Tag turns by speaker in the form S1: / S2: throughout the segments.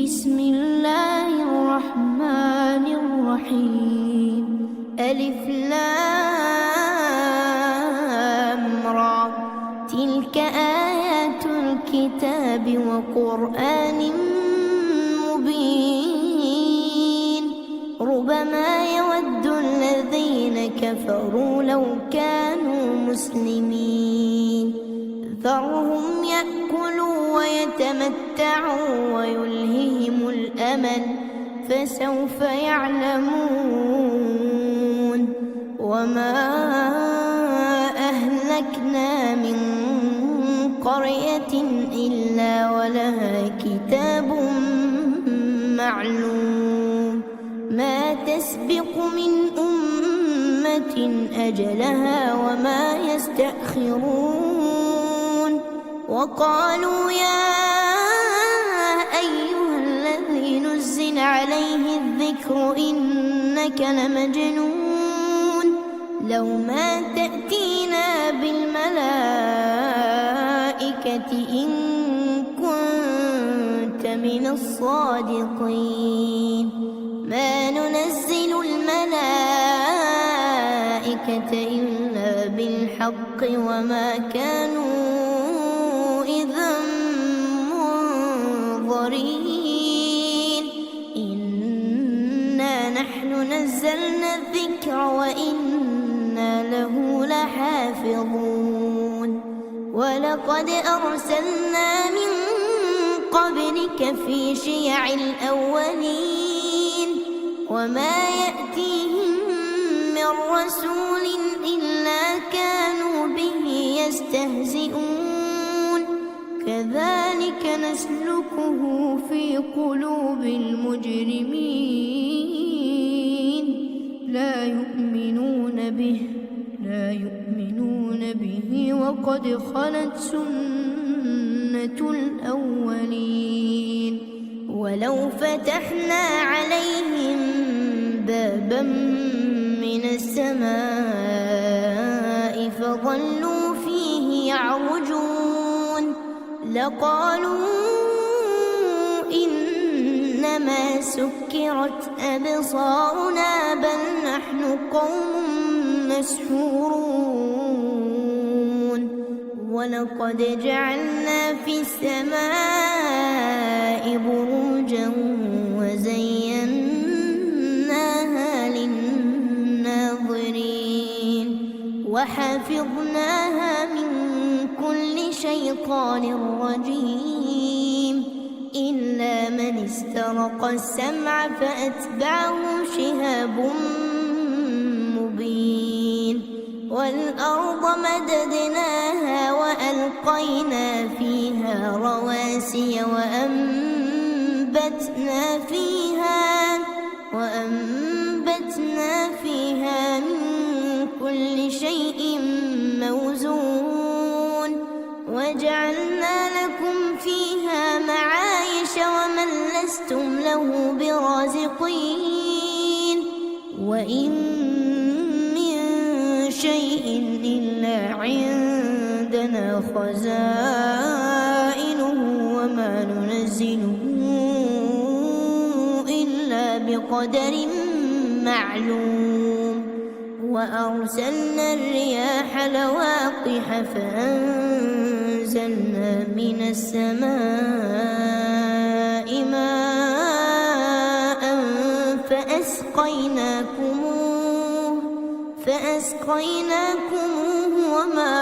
S1: بسم الله الرحمن الرحيم. ألف لام را، تلك آيات الكتاب وقرآن مبين. ربما يود الذين كفروا لو كانوا مسلمين. ذرهم يأكلوا ويتمتعوا ويلههم الأمل، فسوف يعلمون. وما أهلكنا من قرية إلا ولها كتاب معلوم، ما تسبق من أمة أجلها وما يستأخرون. وقالوا يا أيها الذي نزل عليه الذكر إنك لمجنون، لو ما تأتينا بالملائكة إن كنت من الصادقين. ما ننزل الملائكة إلا بالحق وما كانوا إذا منظرين. إنا نحن نزلنا الذكر وإنا له لحافظون. ولقد أرسلنا من قبلك في شيع الأولين، وما يأتيهم من رسول إلا كانوا به يستهزئون. كذلك نسلكه في قلوب المجرمين. لا يؤمنون به وقد خلت سنة الأولين. ولو فتحنا عليهم بابا من السماء فظلوا فيه يعرجون لقالوا إنما سكرت أبصارنا بل نحن قوم مسحورون. ولقد جعلنا في السماء بروجا وزيناها للناظرين وحفظناها من كل شيطان رجيم إلا من استرق السمع فأتبعه شهاب مبين. والأرض مددناها وألقينا فيها رواسي وأنبتنا فيها من كل شيء موزون. وجعلنا لكم فيها معايش ومن لستم له برازقين. وإن من شيء إلا عندنا خزائنه وما ننزله إلا بقدر معلوم. وأرسلنا الرياح لواقح فأنزلنا من السماء ماء فأسقيناكموه وما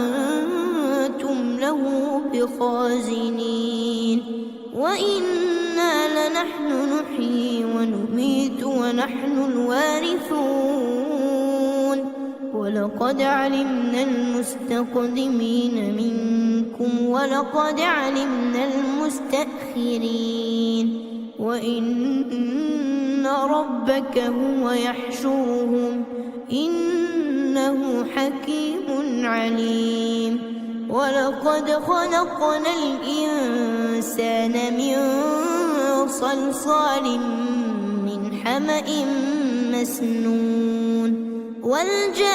S1: أنتم له بخازنين. وإنا لنحن نحيي ونميت ونحن الوارثون. ولقد علمنا المستقدمين منكم ولقد علمنا المستأخرين. وإن ربك هو يحشرهم إنه حكيم عليم. ولقد خلقنا الإنسان من صلصال من حمأ مسنون. والجان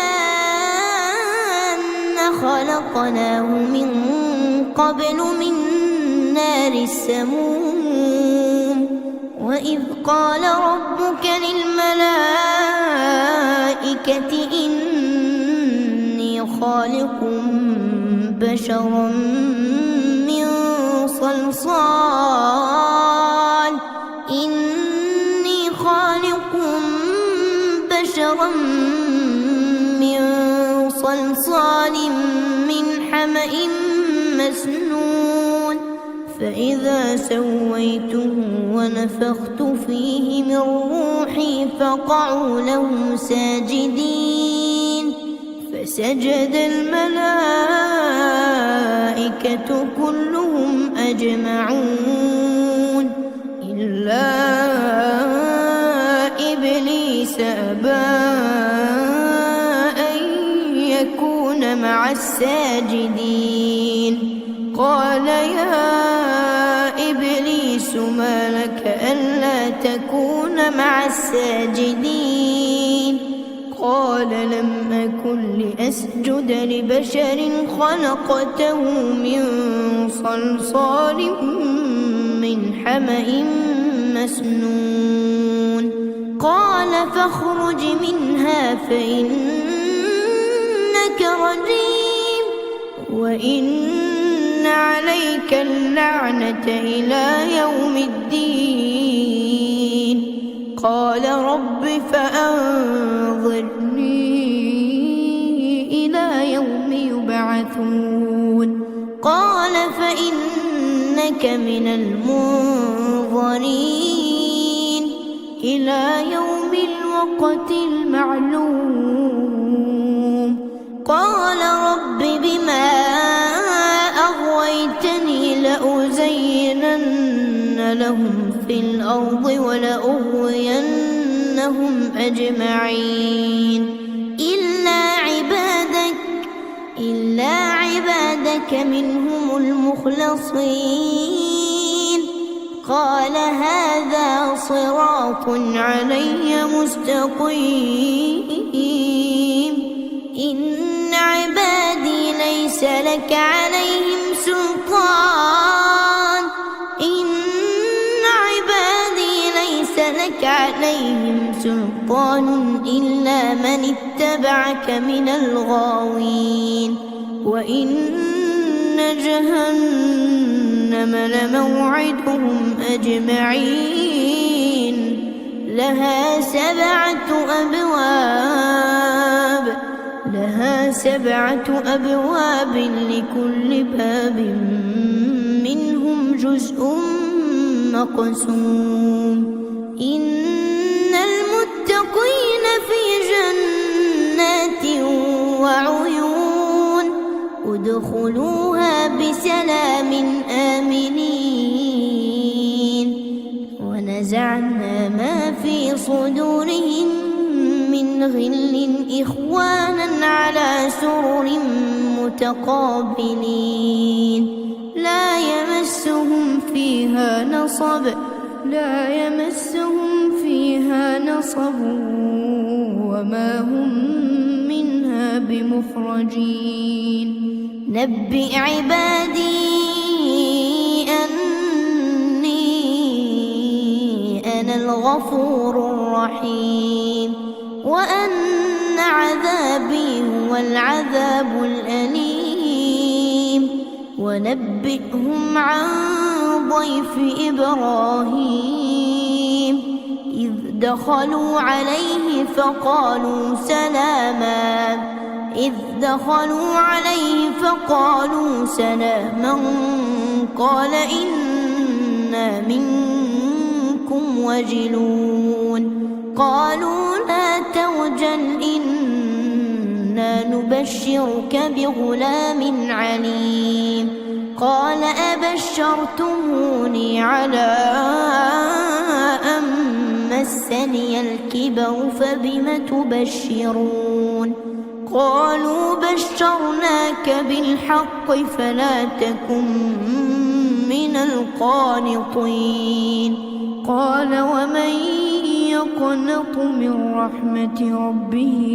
S1: خلقناه من قبل من النار السموم وإذ قال ربك للملائكة إني خالق بشرا من صلصال من حمأ مسنون فإذا سويته ونفخت فيه من روحي فقعوا له ساجدين فسجد الملائكة كلهم أجمعون إلا إبليس أبى أن يكون مع الساجدين قال يا إبليس ما لك ألا تكون مع الساجدين قال لم أكن لأسجد لبشر خلقته من صلصال من حمأ مسنون قال فاخرج منها فإنك رجيم وإن عليك اللعنة إلى يوم الدين قال رب فأنظرني إلى يوم يبعثون قال فإنك من المنظرين إلى يوم الوقت المعلوم قال رب بما أغويتني لأزينن لهم في الأرض ولأغوينهم أجمعين إلا عبادك منهم المخلصين قال هذا صراط علي مستقيم إن عبادي ليس لك عليهم سلطان إلا من اتبعك من الغاوين وإن جهنم لموعدهم أجمعين لها سبعة أبواب لكل باب منهم جزء مقسوم إن المتقين في جنات وعيون ادخلوها بسلام آمنين ونزعنا ما في صدورهم من غل إخوانا على سرر متقابلين لا يمسهم فيها نصب وما هم منها بمخرجين نبئ عبادي أني أنا الغفور الرحيم وأن عذابي هو العذاب الأليم ونبئهم عن ضيف إبراهيم إذ دخلوا عليه فقالوا سلاما قال إنا منكم وجلون قالوا لا توجل إنا نبشرك بغلام عليم قال أبشرتموني على أن مسني الكبر فبم تبشرون قالوا بشرناك بالحق فلا تكن من القانطين قال ومن يقنط من رحمة ربه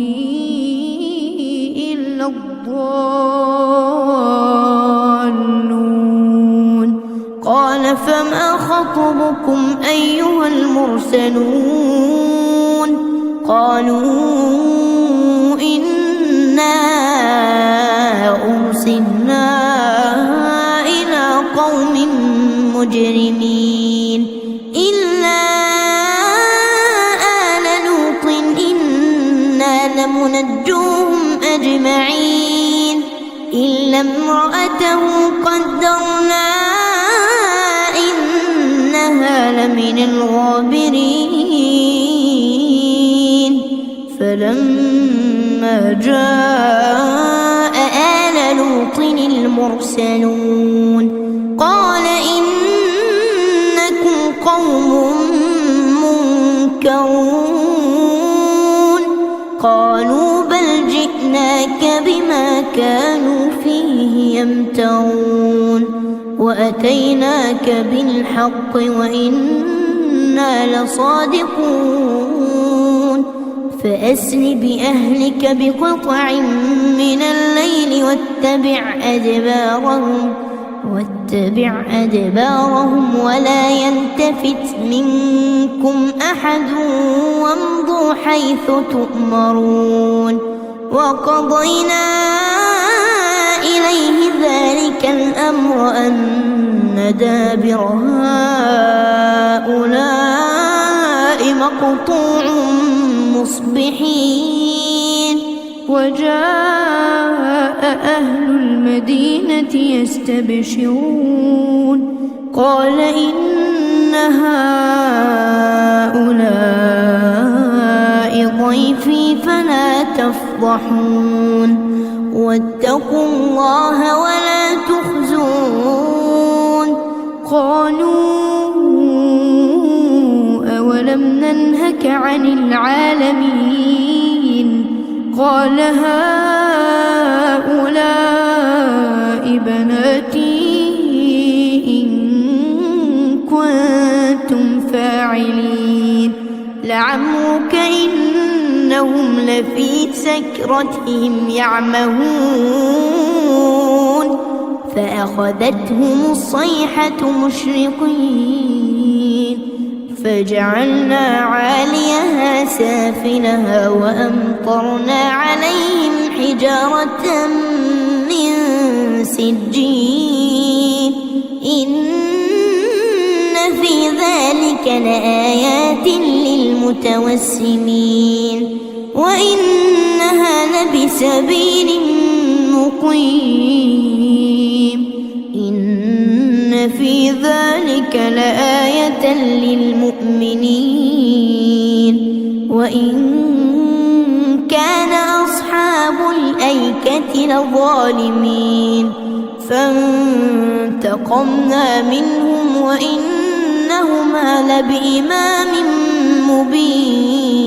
S1: إلا الضالون فما خطبكم أيها المرسلون قالوا إنا أرسلنا إلى قوم مجرمين إلا آل لوط إنا لمنجوهم أجمعين إلا امرأته قدرنا إنها لمن الغابرين فلما جاء آل لوط المرسلون قال إنكم قوم منكرون قالوا بل جئناك بما كانوا فيه يمترون وأتيناك بالحق وإنا لصادقون فأسر بأهلك بقطع من الليل واتبع أدبارهم ولا يلتفت منكم أحد وامضوا حيث تؤمرون وقضينا إليه ذلك الأمر أن دابر هؤلاء مقطوع مصبحين وجاء أهل المدينة يستبشرون قال إن هؤلاء ضيفي فلا تفضحون واتقوا الله ولا تخزون قالوا أولم ننهك عن العالمين قال هؤلاء بناتي إن كنتم فاعلين لعمرك إنهم لفي سكرتهم يعمهون فأخذتهم الصيحة مشرقين فجعلنا عاليها سافلها وأمطرنا عليهم حجارة من سجيل إن في ذلك لآيات للمتوسمين وإنها لبسبيل مقيم إن في ذلك لآية للمؤمنين وإن كان أصحاب الأيكة لظالمين فانتقمنا منهم وإنهما لبإمام مبين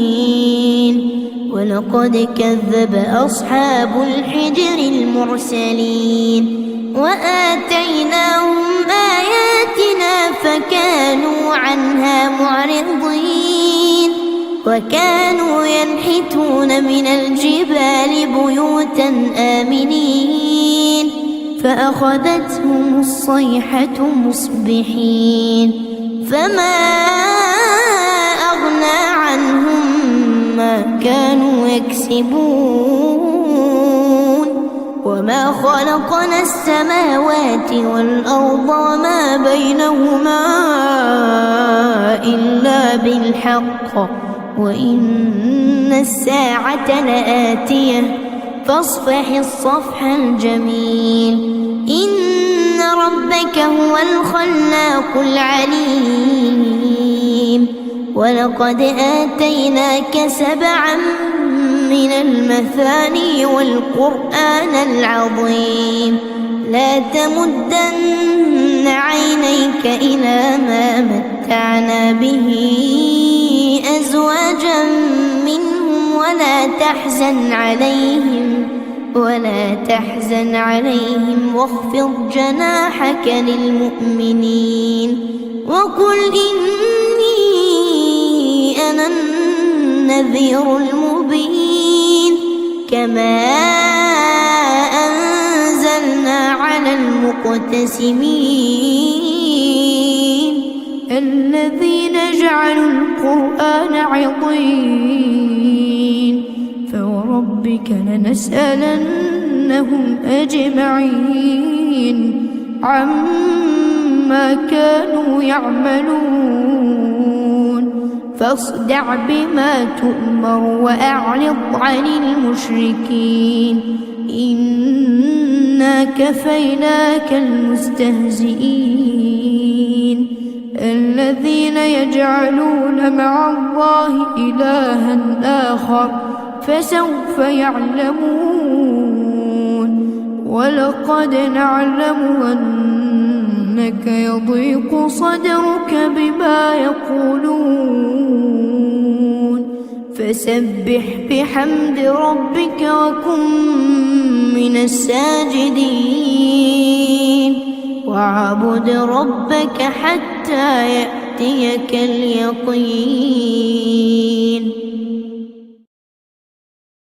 S1: ولقد كذب أصحاب الحجر المرسلين وآتيناهم آياتنا فكانوا عنها معرضين وكانوا ينحتون من الجبال بيوتا آمنين فأخذتهم الصيحة مصبحين فما أغنى عنهم ما كانوا يكسبون وما خلقنا السماوات والأرض وما بينهما إلا بالحق وإن الساعة لآتية فاصفح الصفح الجميل إن ربك هو الخلاق العليم ولقد آتيناك 7 من المثاني والقرآن العظيم لا تمدن عينيك إلى ما متعنا به أزواجا منهم ولا تحزن عليهم واخفض جناحك للمؤمنين وقل إني أنا النذير المبين كما أنزلنا على المقتسمين الذين جعلوا القرآن عضين فوربك لنسألنهم أجمعين عما كانوا يعملون فاصدع بما تؤمر وأعرض عن المشركين إنا كفيناك المستهزئين الذين يجعلون مع الله إلها آخر فسوف يعلمون ولقد نعلم أنك يضيق صدرك بما يقولون فسبح بحمد ربك وكن من الساجدين واعبد ربك حتى يأتيك اليقين.